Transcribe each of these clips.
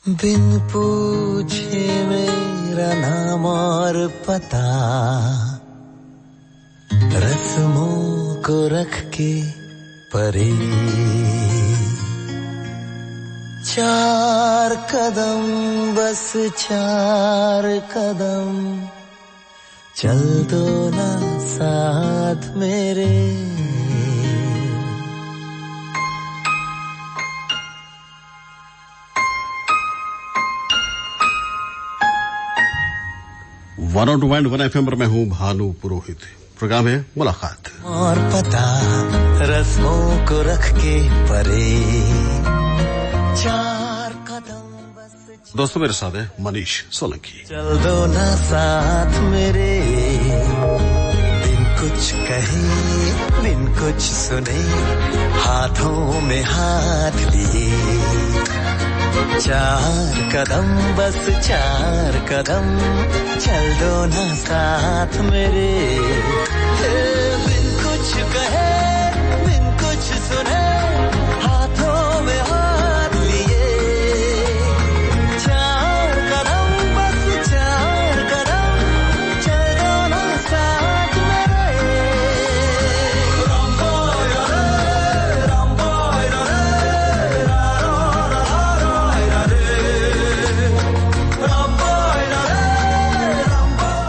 बिन पूछे मेरा नाम और पता, रस्मों को रख के परे, 4 कदम बस 4 कदम, चल दो ना साथ मेरे। वन टू वन FM पर मैं हूँ भानु पुरोहित। प्रोग्राम है मुलाकात और पता, रस्मों को रख के परे, 4 कदम बस। दोस्तों मेरे साथ है मनीष सोलंकी। चल दो ना साथ मेरे, बिन कुछ कहे बिन कुछ सुने, हाथों में हाथ लिए, 4 कदम बस 4 कदम, चल दो ना साथ मेरे। बिन कुछ कहे बिन कुछ सुने, हाथों में हाथ लिए, 4 कदम बस 4 कदम, चल दो ना साथ मेरे।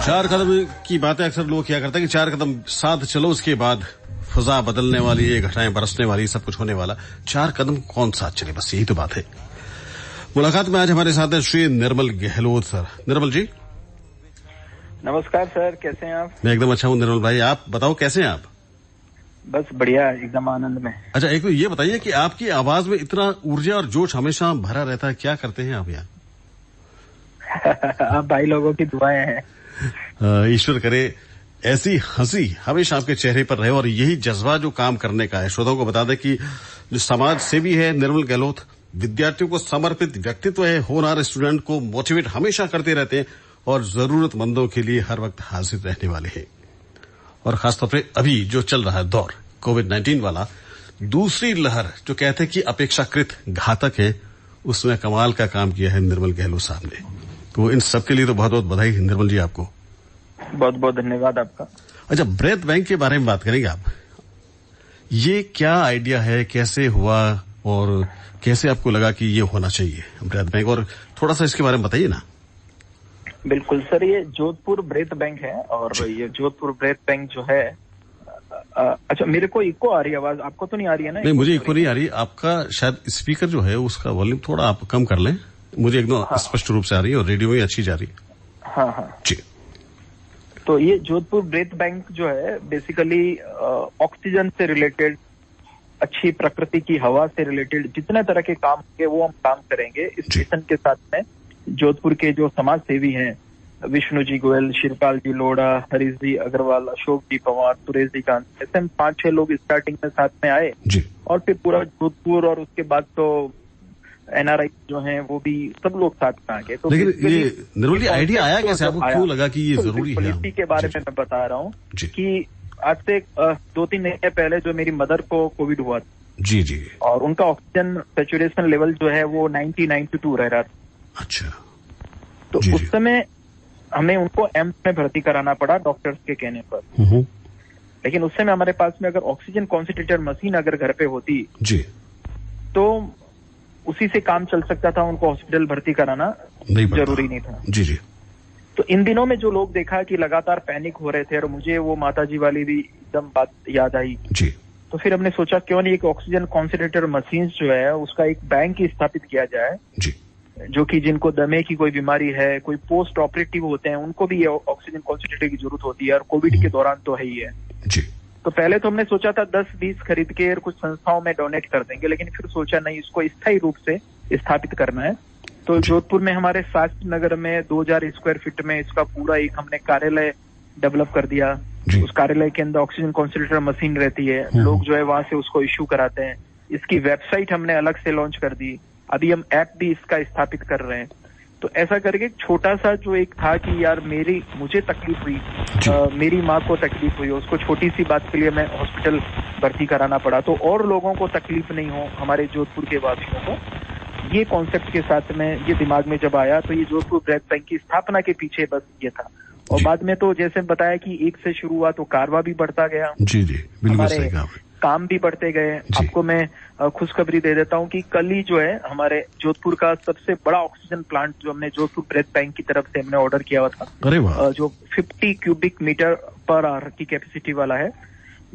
चार कदम की बातें अक्सर लोग क्या करते हैं कि 4 कदम साथ चलो, उसके बाद फिजा बदलने वाली है, घटनाएं बरसने वाली, सब कुछ होने वाला। 4 कदम कौन साथ चले, बस यही तो बात है। मुलाकात में आज हमारे साथ है श्री निर्मल गहलोत सर। निर्मल जी नमस्कार सर, कैसे हैं आप? मैं एकदम अच्छा हूँ निर्मल भाई, आप बताओ कैसे हैं आप? बस बढ़िया, एकदम आनंद में। अच्छा, एक तो ये बताइए कि आपकी आवाज में इतना ऊर्जा और जोश हमेशा भरा रहता है, क्या करते हैं आप यहाँ? आप भाई लोगों की दुआएं हैं। ईश्वर करे ऐसी हंसी हमेशा आपके चेहरे पर रहे और यही जज्बा जो काम करने का है। श्रोताओं को बता दें कि जो समाज सेवी है निर्मल गहलोत, विद्यार्थियों को समर्पित व्यक्तित्व है, होनहार स्टूडेंट को मोटिवेट हमेशा करते रहते हैं और जरूरतमंदों के लिए हर वक्त हाजिर रहने वाले हैं। और खासतौर पर अभी जो चल रहा है दौर कोविड-19 वाला, दूसरी लहर जो कहते हैं कि अपेक्षाकृत घातक है, उसमें कमाल का काम किया है निर्मल गहलोत साहब ने। तो इन सबके लिए तो बहुत बहुत बधाई निर्मल जी आपको। बहुत बहुत धन्यवाद आपका। अच्छा, ब्रेथ बैंक के बारे में बात करेंगे आप। ये क्या आइडिया है, कैसे हुआ और कैसे आपको लगा कि ये होना चाहिए ब्रेथ बैंक, और थोड़ा सा इसके बारे में बताइए ना। बिल्कुल सर, ये जोधपुर ब्रेथ बैंक है और ये जोधपुर ब्रेथ बैंक जो है, अच्छा मेरे को इको आ रही है आवाज, आपको तो नहीं आ रही है ना? नहीं, मुझे इको नहीं आ रही। आपका शायद स्पीकर जो है उसका वॉल्यूम थोड़ा आप कम कर लें, मुझे एकदम स्पष्ट रूप से आ रही है और रेडियो में अच्छी जा रही है। हाँ जी। तो ये जोधपुर ब्रेथ बैंक जो है बेसिकली ऑक्सीजन से रिलेटेड, अच्छी प्रकृति की हवा से रिलेटेड जितने तरह के काम होंगे वो हम काम करेंगे इस मिशन के साथ में। जोधपुर के जो समाज सेवी हैं, विष्णु जी गोयल, शिवपाल जी लोढ़ा, हरीश जी अग्रवाल, अशोक जी पवार, सुरेश जी कांत, ऐसे हम 5-6 लोग स्टार्टिंग में साथ में आए जी। और फिर पूरा जोधपुर और उसके बाद तो NRI जो हैं वो भी सब लोग साथ में आ गए। तो लेकिन ये निर्मल जी आइडिया आया कैसे आपको, क्यों लगा कि ये जरूरी है? इसी के बारे में मैं बता रहा हूँ कि आज से 2-3 महीने पहले जो मेरी मदर को कोविड हुआ था जी जी, और उनका ऑक्सीजन सैचुरेशन लेवल जो है वो 90-92 रह रहा था। अच्छा, तो उस समय हमें उनको एम्स में भर्ती कराना पड़ा डॉक्टर्स के कहने पर। लेकिन उस समय हमारे पास में अगर ऑक्सीजन कॉन्सेंट्रेटर मशीन अगर घर पे होती जी तो उसी से काम चल सकता था, उनको हॉस्पिटल भर्ती कराना जरूरी नहीं था। जी जी। तो इन दिनों में जो लोग देखा कि लगातार पैनिक हो रहे थे और मुझे वो माताजी वाली भी एकदम बात याद आई जी। तो फिर हमने सोचा क्यों नहीं एक ऑक्सीजन कॉन्सेंट्रेटर मशीन जो है उसका एक बैंक ही स्थापित किया जाए जी, जो कि जिनको दमे की कोई बीमारी है, कोई पोस्ट ऑपरेटिव होते हैं, उनको भी ये ऑक्सीजन कॉन्सेंट्रेटर की जरूरत होती है और कोविड के दौरान तो है ही है जी। तो पहले तो हमने सोचा था 10-20 खरीद के कुछ संस्थाओं में डोनेट कर देंगे, लेकिन फिर सोचा नहीं, इसको स्थायी रूप से स्थापित करना है। तो जोधपुर में हमारे शास्त्री नगर में 2000 स्क्वायर फीट में इसका पूरा एक हमने कार्यालय डेवलप कर दिया। उस कार्यालय के अंदर ऑक्सीजन कॉन्सेंट्रेटर मशीन रहती है, लोग जो है वहां से उसको इश्यू कराते हैं। इसकी वेबसाइट हमने अलग से लॉन्च कर दी, अभी हम ऐप भी इसका स्थापित कर रहे हैं। तो ऐसा करके छोटा सा जो एक था कि यार मुझे तकलीफ हुई, मेरी माँ को तकलीफ हुई, उसको छोटी सी बात के लिए मैं हॉस्पिटल भर्ती कराना पड़ा, तो और लोगों को तकलीफ नहीं हो, हमारे जोधपुर के वासियों को, ये कॉन्सेप्ट के साथ में ये दिमाग में जब आया तो ये जोधपुर ब्रेथ बैंक की स्थापना के पीछे बस ये था। और बाद में तो जैसे बताया कि एक से शुरू हुआ तो कारवा भी बढ़ता गया। जी बिल्कुल सही कहा। काम भी बढ़ते गए। आपको मैं खुशखबरी दे देता हूं कि कल ही जो है हमारे जोधपुर का सबसे बड़ा ऑक्सीजन प्लांट जो हमने जोधपुर ब्रेथ बैंक की तरफ से हमने ऑर्डर किया हुआ था, अरे वाह, जो 50 क्यूबिक मीटर पर आवर की कैपेसिटी वाला है,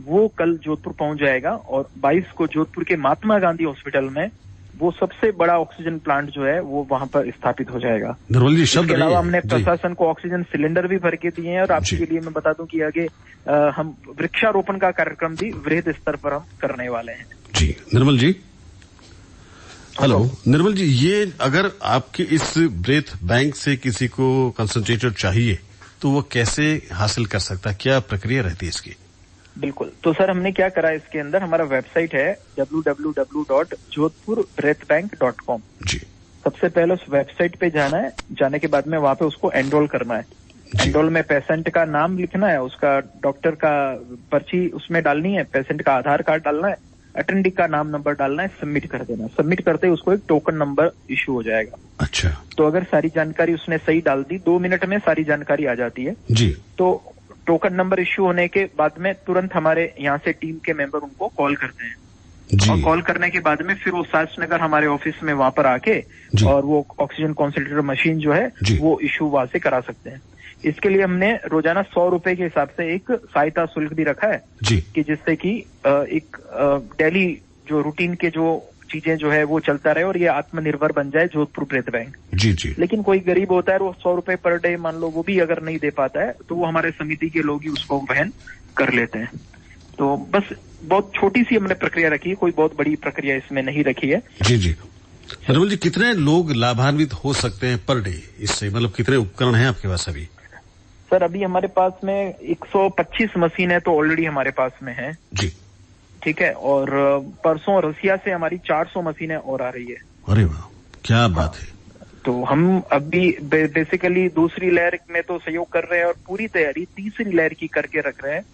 वो कल जोधपुर पहुंच जाएगा। और 22 को जोधपुर के महात्मा गांधी हॉस्पिटल में वो सबसे बड़ा ऑक्सीजन प्लांट जो है वो वहां पर स्थापित हो जाएगा। निर्मल जी, शब्द इसके अलावा हमने प्रशासन को ऑक्सीजन सिलेंडर भी भर के दिए हैं। और आपके लिए मैं बता दूं कि आगे हम वृक्षारोपण का कार्यक्रम भी वृहद स्तर पर हम करने वाले हैं। जी निर्मल जी, हेलो निर्मल जी, ये अगर आपके इस ब्रेथ बैंक से किसी को कंसंट्रेटर चाहिए तो वो कैसे हासिल कर सकता है, क्या प्रक्रिया रहती है इसकी? बिल्कुल, तो सर हमने क्या करा इसके अंदर, हमारा वेबसाइट है www.jodhpurbrethbank.com। जी, सबसे पहले उस वेबसाइट पे जाना है, जाने के बाद में वहां पे उसको एनरोल करना है। एनरोल में पेशेंट का नाम लिखना है, उसका डॉक्टर का पर्ची उसमें डालनी है, पेशेंट का आधार कार्ड डालना है, अटेंडिंग का नाम नंबर डालना है, सबमिट कर देना। सबमिट करते ही उसको एक टोकन नंबर इश्यू हो जाएगा। अच्छा, तो अगर सारी जानकारी उसने सही डाल दी, 2 मिनट में सारी जानकारी आ जाती है जी। तो टोकन नंबर इश्यू होने के बाद में तुरंत हमारे यहाँ से टीम के मेंबर उनको कॉल करते हैं जी। और कॉल करने के बाद में फिर वो शास्त्रनगर हमारे ऑफिस में वहां पर आके और वो ऑक्सीजन कॉन्सेंट्रेटर मशीन जो है वो इश्यू वहां से करा सकते हैं। इसके लिए हमने रोजाना 100 रुपए के हिसाब से एक सहायता शुल्क भी रखा है जी, कि जिससे कि एक डेली जो रूटीन के जो चीजें जो है वो चलता रहे और ये आत्मनिर्भर बन जाए जोधपुर ब्रेथ बैंक। जी जी। लेकिन कोई गरीब होता है वो 100 रुपए पर डे मान लो वो भी अगर नहीं दे पाता है तो वो हमारे समिति के लोग ही उसको वहन कर लेते हैं। तो बस बहुत छोटी सी हमने प्रक्रिया रखी है, कोई बहुत बड़ी प्रक्रिया इसमें नहीं रखी है। जी जी। निर्मल जी, कितने लोग लाभान्वित हो सकते हैं पर डे इससे, मतलब कितने उपकरण हैं आपके पास अभी? सर अभी हमारे पास में 125 मशीन है तो ऑलरेडी हमारे पास में है जी, ठीक है। और परसों रसिया से हमारी 400 मशीनें और आ रही है। अरे वाह, क्या बात है। तो हम अभी बेसिकली दूसरी लहर में तो सहयोग कर रहे हैं और पूरी तैयारी तीसरी लहर की करके रख रहे हैं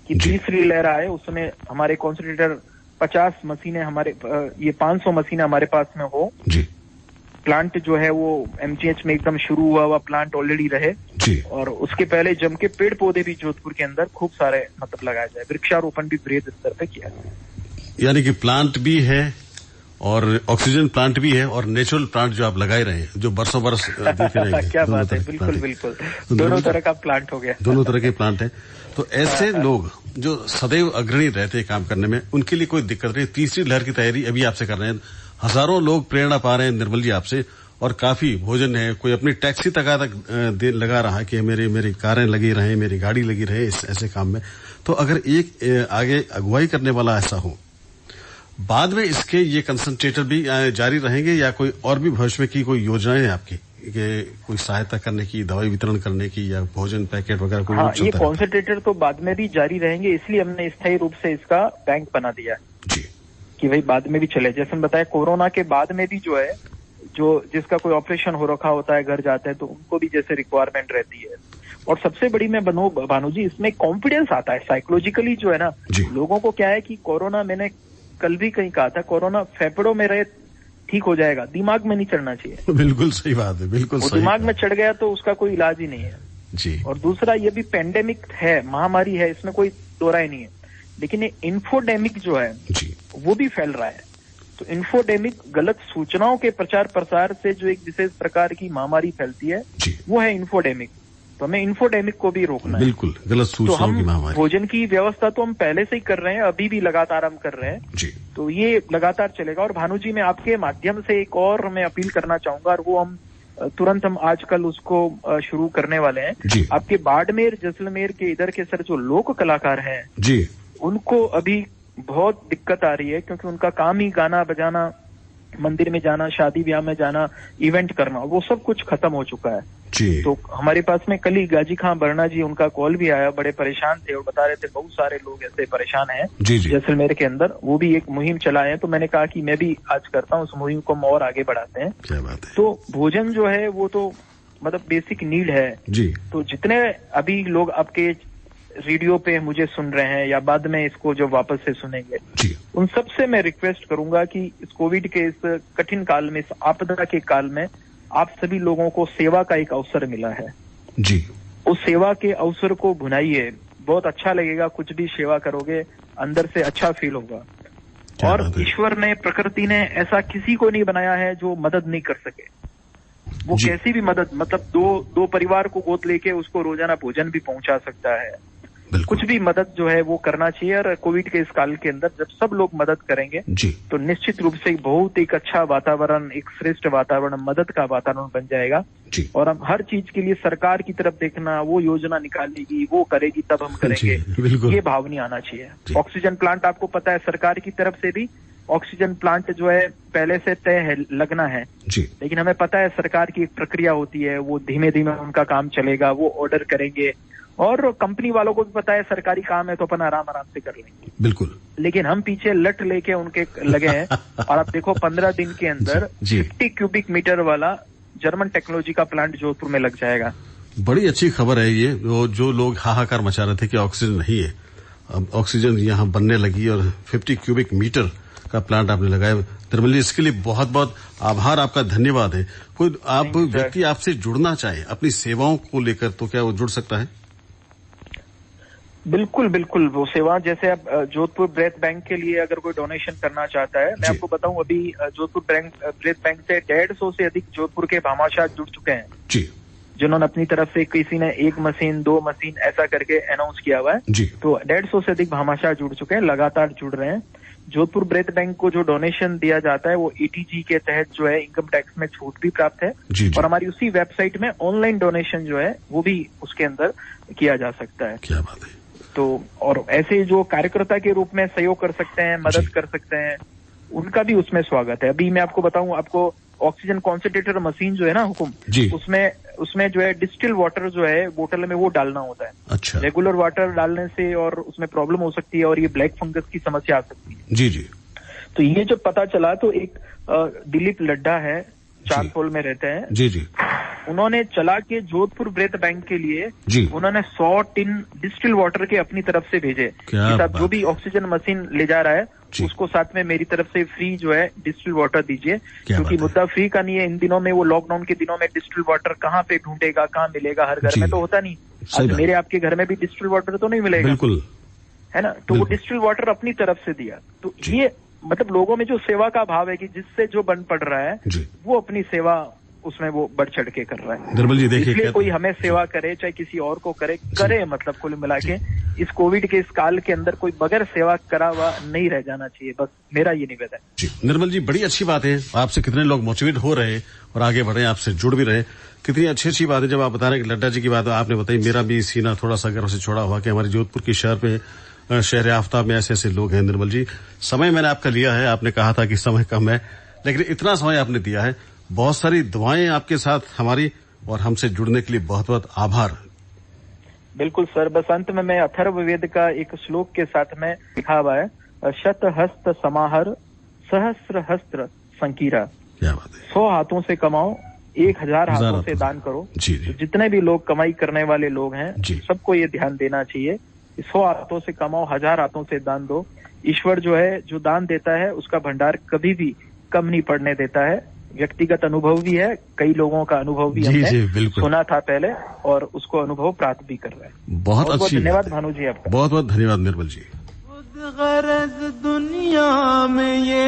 कि तीसरी लहर आए उसमें हमारे कॉन्सेंट्रेटर 50 मशीनें हमारे ये 500 मशीनें हमारे पास में हो जी। प्लांट जो है वो एमजीएच में एकदम शुरू हुआ प्लांट ऑलरेडी रहे जी। और उसके पहले जम के पेड़ पौधे भी जोधपुर के अंदर खूब सारे मतलब लगाया जाए, वृक्षारोपण भी बृहद स्तर पे किया जाए। यानी कि प्लांट भी है और ऑक्सीजन प्लांट भी है और नेचुरल प्लांट जो आप लगाए रहे हैं जो बरसों बरस देते रहेंगे। क्या बात है, बिल्कुल बिल्कुल, दोनों तरह का प्लांट हो गया। दोनों तरह के प्लांट है। तो ऐसे लोग जो सदैव अग्रणी रहते हैं काम करने में, उनके लिए कोई दिक्कत नहीं। तीसरी लहर की तैयारी अभी आपसे कर रहे हैं, हजारों लोग प्रेरणा पा रहे हैं निर्मल जी आपसे, और काफी भोजन है, कोई अपनी टैक्सी तक लगा रहा है कि मेरी कारें लगी रहे, मेरी गाड़ी लगी रहे इस ऐसे काम में। तो अगर एक आगे अगुवाई करने वाला ऐसा हो, बाद में इसके ये कंसंट्रेटर भी जारी रहेंगे या कोई और भी भविष्य में की कोई योजनाएं हैं आपकी कि कोई सहायता करने की, दवाई वितरण करने की या भोजन पैकेट वगैरह कोई? हाँ, ये कॉन्सेंट्रेटर तो बाद में भी जारी रहेंगे, इसलिए हमने स्थायी रूप से इसका बैंक बना दिया जी कि भाई बाद में भी चले। जैसे हम बताया कोरोना के बाद में भी जो है जिसका कोई ऑपरेशन हो रखा होता है, घर जाते हैं तो उनको भी जैसे रिक्वायरमेंट रहती है। और सबसे बड़ी मैं भानु जी इसमें कॉन्फिडेंस आता है साइकोलॉजिकली जो है ना, लोगों को क्या है कि कोरोना, मैंने कल भी कहीं कहा था, कोरोना फेफड़ों में रहे ठीक हो जाएगा, दिमाग में नहीं चढ़ना चाहिए। बिल्कुल सही बात है, बिल्कुल सही। दिमाग में चढ़ गया तो उसका कोई इलाज ही नहीं है जी। और दूसरा ये भी पेंडेमिक है, महामारी है, इसमें कोई दो राय नहीं है, लेकिन ये इन्फोडेमिक जो है जी वो भी फैल रहा है। तो इन्फोडेमिक गलत सूचनाओं के प्रचार प्रसार से जो एक विशेष प्रकार की महामारी फैलती है वो है इन्फोडेमिक। तो हमें इन्फोडेमिक को भी रोकना है। बिल्कुल, गलत सूचनाओं की महामारी। भोजन की व्यवस्था तो हम पहले से ही कर रहे हैं, अभी भी लगातार हम कर रहे हैं जी। तो ये लगातार चलेगा। और भानु जी मैं आपके माध्यम से एक और मैं अपील करना चाहूंगा, और वो हम तुरंत हम आजकल उसको शुरू करने वाले हैं जी। आपके बाड़मेर जैसलमेर के इधर के सर जो लोक कलाकार हैं जी, उनको अभी बहुत दिक्कत आ रही है क्योंकि उनका काम ही गाना बजाना, मंदिर में जाना, शादी ब्याह में जाना, इवेंट करना, वो सब कुछ खत्म हो चुका है जी। तो हमारे पास में कल ही गाजी खां बरना जी, उनका कॉल भी आया, बड़े परेशान थे और बता रहे थे बहुत सारे लोग ऐसे परेशान हैं जैसलमेर के अंदर, वो भी एक मुहिम चलाए हैं। तो मैंने कहा कि मैं भी आज करता हूँ उस मुहिम को, हम और आगे बढ़ाते हैं। क्या बात है। तो भोजन जो है वो तो मतलब बेसिक नीड है जी। तो जितने अभी लोग आपके रेडियो पे मुझे सुन रहे हैं या बाद में इसको जो वापस से सुनेंगे जी, उन सबसे मैं रिक्वेस्ट करूंगा कि इस कोविड के इस कठिन काल में, इस आपदा के काल में आप सभी लोगों को सेवा का एक अवसर मिला है जी, उस सेवा के अवसर को भुनाइए। बहुत अच्छा लगेगा, कुछ भी सेवा करोगे अंदर से अच्छा फील होगा। और ईश्वर ने, प्रकृति ने ऐसा किसी को नहीं बनाया है जो मदद नहीं कर सके। वो कैसी भी मदद, मतलब दो परिवार को गोद लेके उसको रोजाना भोजन भी पहुंचा सकता है। कुछ भी मदद जो है वो करना चाहिए। और कोविड के इस काल के अंदर जब सब लोग मदद करेंगे तो निश्चित रूप से बहुत एक अच्छा वातावरण, एक श्रेष्ठ वातावरण, मदद का वातावरण बन जाएगा। और हम हर चीज के लिए सरकार की तरफ देखना, वो योजना निकालेगी, वो करेगी तब हम करेंगे, ये भाव नहीं आना चाहिए। ऑक्सीजन प्लांट आपको पता है सरकार की तरफ से भी ऑक्सीजन प्लांट जो है पहले से तय है, लगना है लेकिन हमें पता है सरकार की एक प्रक्रिया होती है, वो धीमे धीमे उनका काम चलेगा, वो ऑर्डर करेंगे। और कंपनी वालों को भी पता है सरकारी काम है तो अपन आराम से कर लेंगे। बिल्कुल। लेकिन हम पीछे लट लेके उनके लगे हैं। और आप देखो 15 दिन के अंदर 50 क्यूबिक मीटर वाला जर्मन टेक्नोलॉजी का प्लांट जोधपुर में लग जाएगा। बड़ी अच्छी खबर है ये। जो लोग हाहाकार मचा रहे थे कि ऑक्सीजन नहीं है, अब ऑक्सीजन यहाँ बनने लगी और 50 क्यूबिक मीटर का प्लांट आपने लगाया। निर्मल जी, इसके लिए बहुत बहुत आभार, आपका धन्यवाद है। कोई व्यक्ति आपसे जुड़ना चाहे अपनी सेवाओं को लेकर तो क्या वो जुड़ सकता है? बिल्कुल बिल्कुल। वो सेवा जैसे अब जोधपुर ब्रेथ बैंक के लिए अगर कोई डोनेशन करना चाहता है, मैं आपको बताऊं अभी जोधपुर ब्रेथ बैंक से 150 से अधिक जोधपुर के भामाशाह जुड़ चुके हैं जी, जिन्होंने अपनी तरफ से, किसी ने 1 मशीन 2 मशीन ऐसा करके अनाउंस किया हुआ है जी। तो 150 से अधिक भामाशाह जुड़ चुके हैं, लगातार जुड़ रहे हैं। जोधपुर ब्रेथ बैंक को जो डोनेशन दिया जाता है वो ETG के तहत जो है इनकम टैक्स में छूट भी प्राप्त है जी। और हमारी उसी वेबसाइट में ऑनलाइन डोनेशन जो है वो भी उसके अंदर किया जा सकता है। क्या बात है। तो और ऐसे जो कार्यकर्ता के रूप में सहयोग कर सकते हैं, मदद कर सकते हैं, उनका भी उसमें स्वागत है। अभी मैं आपको बताऊं, आपको ऑक्सीजन कॉन्सेंट्रेटर मशीन जो है ना हुकुम, उसमें जो है डिस्टिल वाटर जो है बोतल में वो डालना होता है। अच्छा। रेगुलर वाटर डालने से और उसमें प्रॉब्लम हो सकती है और ये ब्लैक फंगस की समस्या आ सकती है जी जी। तो ये जब पता चला तो एक दिलीप लड्ढा है, चारपोल में रहते हैं जी जी, उन्होंने चला के जोधपुर ब्रेथ बैंक के लिए उन्होंने 100 टिन डिस्टिल वाटर के अपनी तरफ से भेजे कि साहब जो भी ऑक्सीजन मशीन ले जा रहा है उसको साथ में मेरी तरफ से फ्री जो है डिस्टिल वाटर दीजिए, क्योंकि मुद्दा फ्री का नहीं है। इन दिनों में, वो लॉकडाउन के दिनों में डिस्टिल वाटर कहाँ पे ढूंढेगा, कहाँ मिलेगा, हर घर में तो होता नहीं। आज मेरे आपके घर में भी डिस्टिल वाटर तो नहीं मिलेगा, बिल्कुल है ना। तो वो डिस्टिल वाटर अपनी तरफ से दिया। तो ये मतलब लोगों में जो सेवा का भाव है कि जिससे जो बन पड़ रहा है वो अपनी सेवा उसमें वो बढ़ चढ़ के कर रहा है। निर्मल जी देखिए, इसलिए कोई हमें सेवा करे चाहे किसी और को करे मतलब कुल मिला के इस कोविड के इस काल के अंदर कोई बगैर सेवा करा हुआ नहीं रह जाना चाहिए, बस मेरा ये निवेदन है जी। निर्मल जी, बड़ी अच्छी बात है, आपसे कितने लोग मोटिवेट हो रहे और आगे बढ़े, आपसे जुड़ भी रहे। कितनी अच्छी बात है जब आप बता रहे हैं कि लड्डा जी की बात आपने बताई। मेरा भी सीना थोड़ा सा गर्व से छोड़ा हुआ कि हमारे जोधपुर की शहर आफ्ताब में ऐसे लोग हैं। निर्मल जी, समय मैंने आपका लिया है, आपने कहा था कि समय कम है, लेकिन इतना समय आपने दिया है। बहुत सारी दुआएं आपके साथ हमारी, और हमसे जुड़ने के लिए बहुत बहुत आभार। बिल्कुल सर, बस अंत में मैं अथर्ववेद का एक श्लोक के साथ में लिखा हुआ है, शत हस्त समाहर सहस्र हस्त्र संकीरा। क्या बात है। 100 हाथों से कमाओ, 1000 हाथों से दान करो जी जी। जितने भी लोग कमाई करने वाले लोग हैं सबको ये ध्यान देना चाहिए, 100 हाथों से कमाओ, 1000 हाथों से दान दो। ईश्वर जो है जो दान देता है उसका भंडार कभी भी कम नहीं पड़ने देता है। व्यक्तिगत अनुभव भी है, कई लोगों का अनुभव भी हमने सुना था पहले और उसको अनुभव प्राप्त भी कर रहे हैं। बहुत अच्छी, धन्यवाद भानु जी आपका। बहुत बहुत धन्यवाद निर्मल जी। खुद गरज दुनिया में ये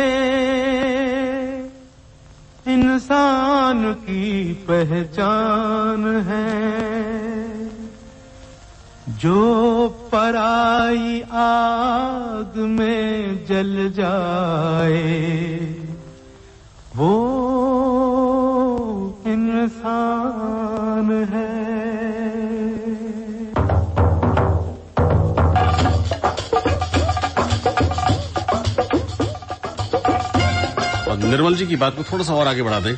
इंसान की पहचान है, जो पराई आग में जल जाए वो इंसान है। और निर्मल जी की बात को थोड़ा सा और आगे बढ़ा दें,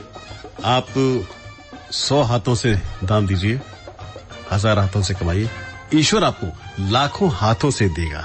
आप 100 हाथों से दान दीजिए, 1000 हाथों से कमाइए, ईश्वर आपको लाखों हाथों से देगा।